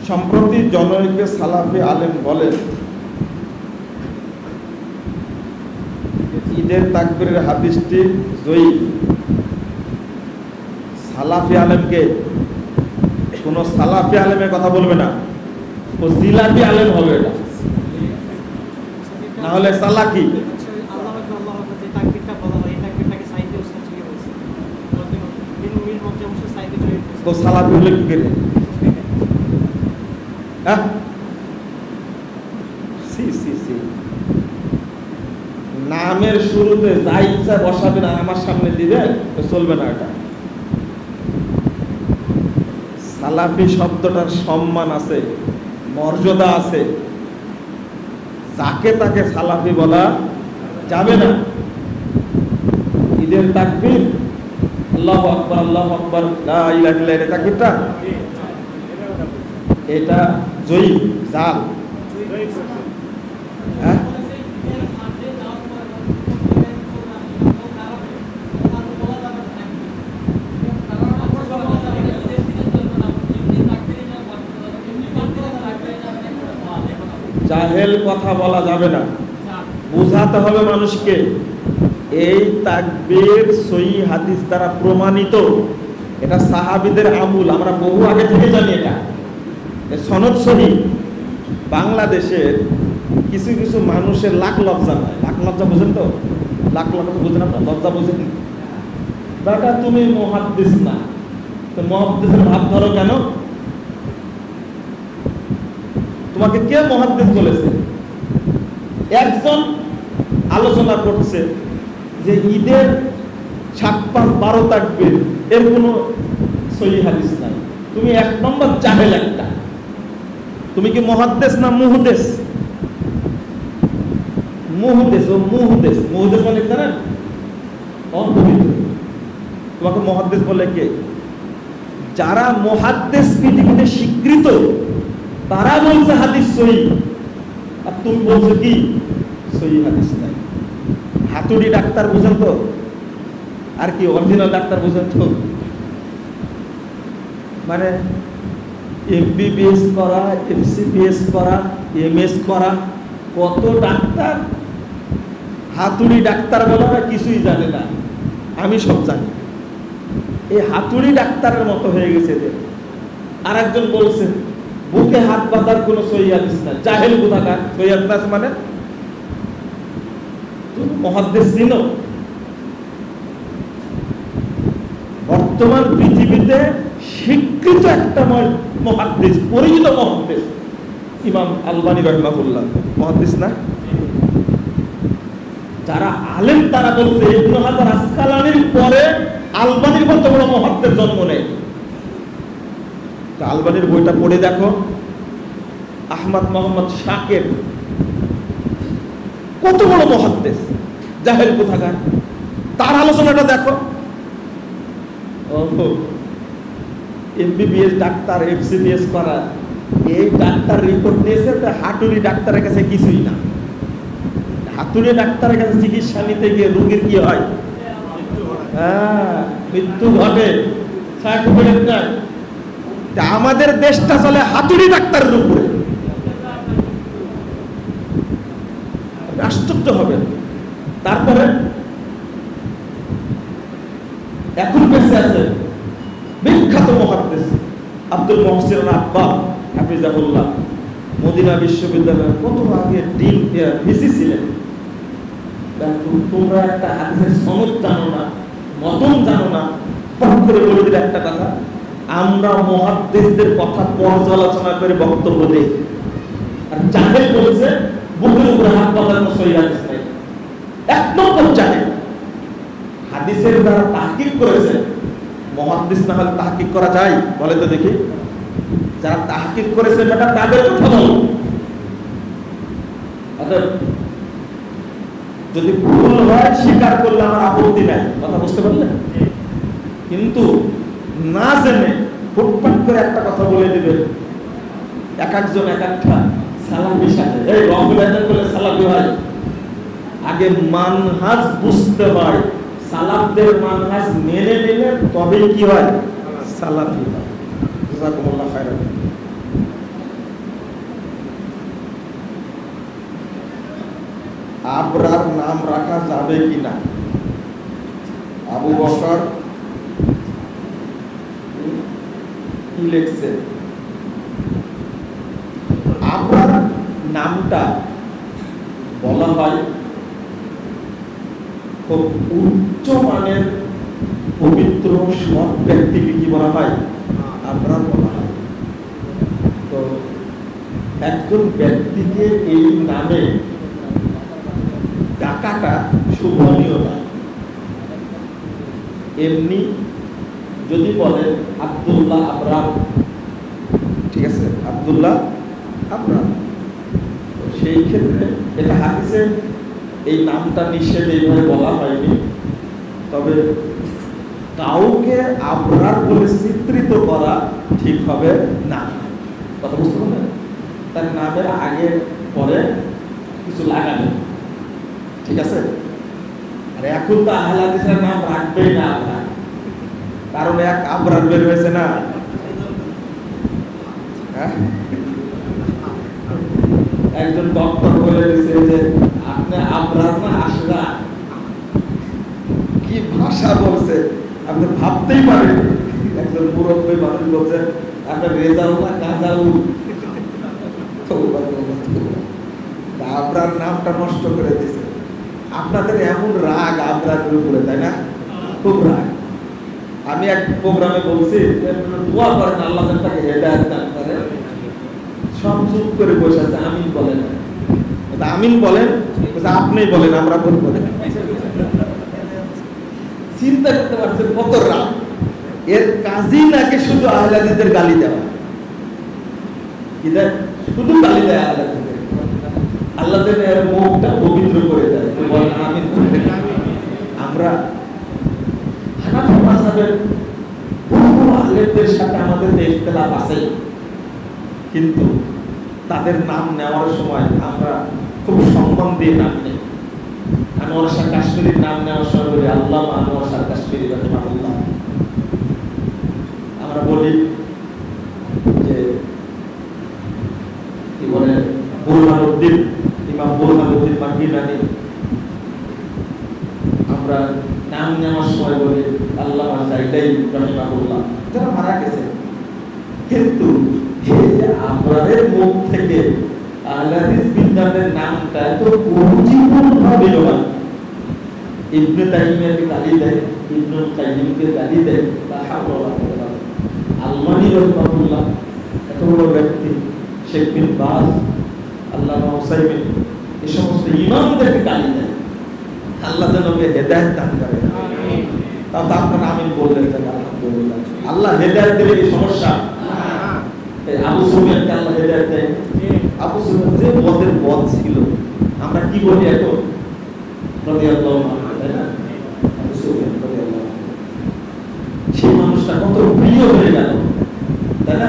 সম্প্রতি জনৈক সালাফি আলেম বলেন, ঈদের তাকবীরের হাদিসটি যঈফ। সালাফি আলেমকে কোনো সালাফি আলেমের কথা বলবে না, ও জিলাপি আলেম হবে, এটা না হলে সালাকি। তো সালাফি হলে কি করে? নামের শুরুতে যা ইচ্ছা বসাবে না, আমার সামনে দিবে, চলবে না। এটা সালাফি শব্দটার সম্মান আছে, মর্যাদা আছে, যাকে তাকে সালাফি বলা যাবে না। ঈদের তাকবীর আল্লাহু আকবার, আল্লাহু আকবার, লা ইলাহা ইল্লাল্লাহ, এটা তাকবীরটা, এটা যঈফ, জাল। জাহেল কথা বলা যাবে না, বুঝাতে হবে মানুষকে। এই তাকবীর সহিহ হাদিস দ্বারা প্রমাণিত, এটা সাহাবীদের আমল, আমরা বহু আগে থেকে জানি। এটা সনদ সহিহ। বাংলাদেশের কিছু কিছু মানুষের লাখ লজ্জা নাই। লাখ লজ্জা বুঝেন তো? লাখ লজ্জা বুঝেন আপনার? লজ্জা বুঝেন? বেটা তুমি মুহাদ্দিস না, তো মুহাদ্দিসের ভাব ধরো কেন? তোমাকে কে মুহাদ্দিস বলেছে? একজন আলোচনা করছে যে ঈদের 7-5-12 তাকবীর এর কোনো সহিহ হাদিস নাই। তুমি এক নম্বর জাহেল একটা। তুমি কি মুহাদ্দিস না মুহদ্দিস? মুহদ্দিস। ও মুহদ্দিস, মুহদ্দিস মানে জানেন? অপবিত্র। তোমাকে মুহাদ্দিস বলে কে? যারা মুহাদ্দিস পৃথিবীতে স্বীকৃত, তারা বলছে হাদিস সহিহ, আর তুমি বলছো কি সহিহ হাদিস নাই। হাতুড়ি ডাক্তার বুঝেন তো? আর কি অরিজিনাল ডাক্তার বুঝেন তো? মানে এমবিবিএস করা, এফসিপিএস করা, এমএস করা, কত ডাক্তার হাতুড়ি ডাক্তার বলা কিছুই জানে না। আমি সব জানি। এই হাতুড়ি ডাক্তারের মতো হয়ে গেছে এদের। আর একজন বলছে বুকে হাত বাঁধার কোন সহিহ হাদিস নাই। জাহেল কোথাকার। সহিহ হাদিস মানে তুমি মুহাদ্দিস চিনো? বর্তমান পৃথিবীতে স্বীকৃত একটা মুহাদ্দিস, পরিচিত মুহাদ্দিস ইমাম আলবানী রাহিমাহুল্লাহ, মুহাদ্দিস না? যারা আলেম তারা বলছে ইবনে হাজার আসকালানির পরে আলবানীর মতো বড় মুহাদ্দিস জন্ম নেয়। আলবানীর বইটা পড়ে দেখো, আহমদ মোহাম্মদ শাকির, কত বড় মুহাদ্দিস, জাহেল কোথাকার। তার আলোচনাটা দেখো। এমবিবিএস ডাক্তার, এফসিবিএস করা, এই ডাক্তার রিপোর্ট দিয়েছে হাতুড়ি ডাক্তারের কাছে কিছুই না। হাতুড়ি ডাক্তারের কাছে চিকিৎসা নিতে গিয়ে রোগীর কি হয়? মৃত্যু ঘটে। আমাদের দেশটা চলে হাতুড়ি ডাক্তারের উপরে। আশ্চর্য হবে। তারপরে এখন বেঁচে আছে বিখ্যাত মুহাদ্দিস আব্দুল মুহসিন আব্বাদ হাফিজাহুল্লাহ, মদিনা বিশ্ববিদ্যালয়ের কত আগে ডিন ভিসি ছিলেন। তোমরা একটা হাদিসের সনদ জানো না, মতন জানো না, পট করে বলে দিলে একটা কথা। আমরা মুহাদ্দিসদের কথা পর্যালোচনা করে বক্তব্য দেই, আর জাহেল বলেছে বুকের উপরে হাত বাঁধার কোনো সহিহ হাদিস নাই। এক নম্বর জাহেল। হাদিসের যারা তাহকিক করেছে, মুহাদ্দিস না হলে তাহকিক করা যায়? বলে তো দেখি। যারা তাহকিক করেছে সেটা তাদের কথা বলো। যদি ভুল হয় স্বীকার করলে আমার আপত্তি নাই, কথা বুঝতে পারলেন? কিন্তু না জেনে ফুটপাট করে একটা কথা বলে দেবে, এক একজন এক একটা সালাফি সাথে। এই রফুল আদান করলে সালাফি হয়? আগে মানহাজ বুঝতে হয়, সালাফদের মানহাজ মেনে নিলে তবেই কি হয়? সালাফি হয়। জাযাকুমুল্লাহ খায়রান। যাবে কিনা। আবু বকর কি লিখছে, আপনার নামটা বলা হয় খুব উচ্চ মানের পবিত্র সৎ ব্যক্তিকে কি বলা হয়, আপনার বলা হয়। তো একজন ব্যক্তিকে এই নামে ডাকাটা শোভনীয় নয়। এমনি যদি বলেন আব্দুল্লাহ আবরাম, ঠিক আছে, আব্দুল্লাহ আবরাম, সেই ক্ষেত্রে এটা হাদিসে এই নামটা নিষেধ এইভাবে বলা হয়নি। তবে কাউকে আবরার বলে চিত্রিত করা ঠিক হবে না। কথা বুঝতে পারলেন? তার নামের আগে পরে কিছু লাগাবে, ঠিক আছে। আর এখন তো আহলে হাদিসের নাম রাখবেই না আমরা, কারণ এক আবরার বের হয়েছে না। একজন ডক্টর বলে দিয়েছে যে আপনি আবরার না আশরা। কি ভাষা বলছে আপনি ভাবতেই পারেন। একজন মুরব্বী মানুষ বলছে আপনার রেজাল না গাজাল। আবরার নামটা নষ্ট করে দিয়েছে। আপনাদের এমন রাগ আবরারের উপরে, তাই না? খুব রাগ। আমি এক প্রোগ্রামে বলছি দোয়া করেন আল্লাহ তাকে হেদায়েত দান করে। সব চুপ করে বসে আছে, আমিন বলেন। আমিন বলেন, আপনি বলেন, আমরা বলবো। চিন্তা করতে পারছেন কত রাগ। এর কাজই নাকি শুধু আহলে হাদিসদের গালি দেওয়া। কি দেয়? শুধু গালি দেয় আহলে হাদিসদের। আল্লাহ যেন এর মুখটা পবিত্র করে দেয়। বলেন আমিন। আমরা হানাফি মাযহাবের বহু আলেমদের সাথে আমাদের ইখতিলাফ আছে, কিন্তু তাদের নাম নেওয়ার সময় আমরা খুব সম্মান দিয়ে নাম নেই। আনোয়ার শাহ কাশ্মীরির নাম নেওয়ার সময় বলি আল্লামা আনোয়ার শাহ কাশ্মীরি রাহিমাহুল্লাহ। আমরা বলি যে কি বলে বুরহানুদ্দিন, ইমাম বুরহানুদ্দিন মাকিনানি। আমরা নাম নেওয়ার সময় বলি আল্লামা জাইদাই রাহিমাহুল্লাহ, যারা মারা গেছে। কিন্তু আমাদের মুখ থেকে আহলে হাদিস বিদ্যানের নামটা এত পরিপূর্ণভাবে বেরোয়। ইবনে তাইমিয়াকে গালি দেয়, ইবনুল কাইয়িমকে গালি দেয়, লা হাওলা ওয়ালা কুওয়াতা। আলমানি রাহিমাহুল্লাহ এত বড় ব্যক্তি, শেখ বিন বাজ, আল্লামা উসাইমিন, এই সমস্ত ইমামদেরকে গালি দেয়। আল্লাহ যেন হেদায়েত দান করে। আমিন। তাও আপনারা আমিন বললেন, আলহামদুলিল্লাহ। আল্লাহ হেদায়েত দিলে কি সমস্যা? আবু সুফিয়ানকে আল্লাহ হেদায়েত দেয়। আবু সুফিয়ান যে বদের বদ ছিল, আমরা কি বলি এখন? রাদিয়াল্লাহু আনহু, তাই না? আবু সুফিয়ান রাদিয়াল্লাহু আনহু, সেই মানুষটা কত প্রিয় হয়ে গেল, তাই না?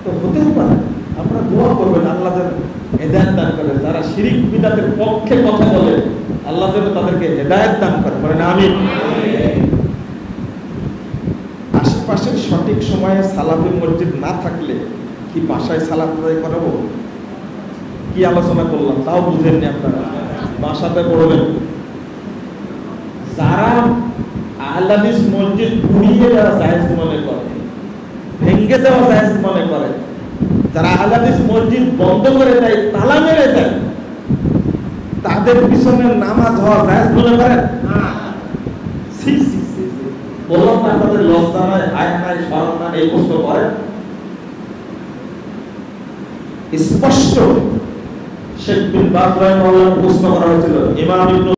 তো হতেও পারে আমরা দোয়া করবেন আল্লাহ যেন হেদায়েত দান করে। যারা শিরক বিদআতের পক্ষে কথা বলে আল্লাহ যেন তাদেরকে হেদায়েত দান করে। বলেন আমিন। আশেপাশের সঠিক সময়ে সালাফি মসজিদ না থাকলে কি বাসায় সালাত আদায় করাবো? কি আলোচনা করলাম তাও বুঝেননি আপনারা। বাসাতে পড়বেন। যারা আহলে হাদিস মসজিদ পুড়িয়ে দেওয়া জায়েজ মনে করে, ভেঙে দেওয়া জায়েজ মনে করে, যারা আহলে হাদিস মসজিদ বন্ধ করে দেয়, তালা মেরে দেয়, তাদের পিছনে নামাজ হওয়া জায়েজ মনে করেন? বললাম না আপনাদের লজ্জা নাই, হায় নাই, শরম নাই, এই প্রশ্ন করেন? স্পষ্ট শেখ বিন বাজ রাহিমাহুল্লাহ প্রশ্ন করা হয়েছিল, ইমাম ইবনে